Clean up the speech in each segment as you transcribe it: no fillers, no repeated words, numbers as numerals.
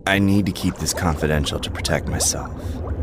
I need to keep this confidential to protect myself,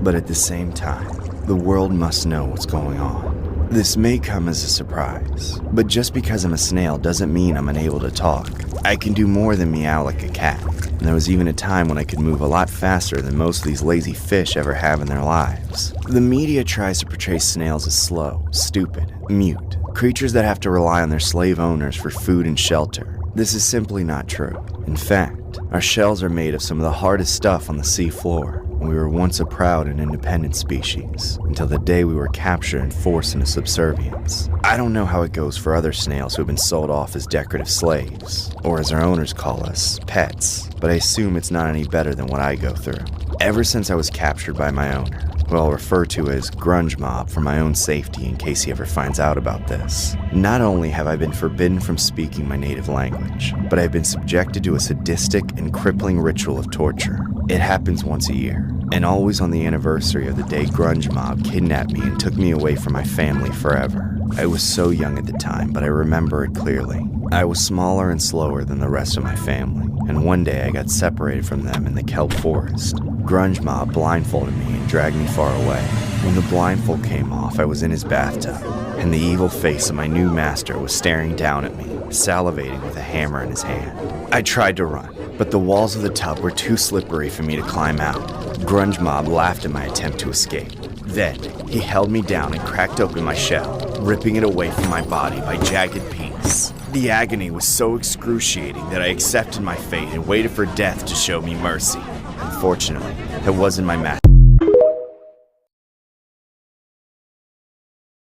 but at the same time, the world must know what's going on. This may come as a surprise, but just because I'm a snail doesn't mean I'm unable to talk. I can do more than meow like a cat, and there was even a time when I could move a lot faster than most of these lazy fish ever have in their lives. The media tries to portray snails as slow, stupid, mute, creatures that have to rely on their slave owners for food and shelter. This is simply not true. In fact, our shells are made of some of the hardest stuff on the sea floor. We were once a proud and independent species, until the day we were captured and forced into subservience. I don't know how it goes for other snails who have been sold off as decorative slaves, or as our owners call us, pets, but I assume it's not any better than what I go through. Ever since I was captured by my owner, who I'll refer to as Grunge Mob for my own safety in case he ever finds out about this, not only have I been forbidden from speaking my native language, but I've been subjected to a sadistic and crippling ritual of torture. It happens once a year, and always on the anniversary of the day Grunge Mob kidnapped me and took me away from my family forever. I was so young at the time, but I remember it clearly. I was smaller and slower than the rest of my family, and one day I got separated from them in the kelp forest. Grunge Mob blindfolded me and dragged me far away. When the blindfold came off, I was in his bathtub, and the evil face of my new master was staring down at me, salivating with a hammer in his hand. I tried to run, but the walls of the tub were too slippery for me to climb out. Grunge Mob laughed at my attempt to escape. Then, he held me down and cracked open my shell, ripping it away from my body by jagged pieces. The agony was so excruciating that I accepted my fate and waited for death to show me mercy. Unfortunately, it wasn't my master.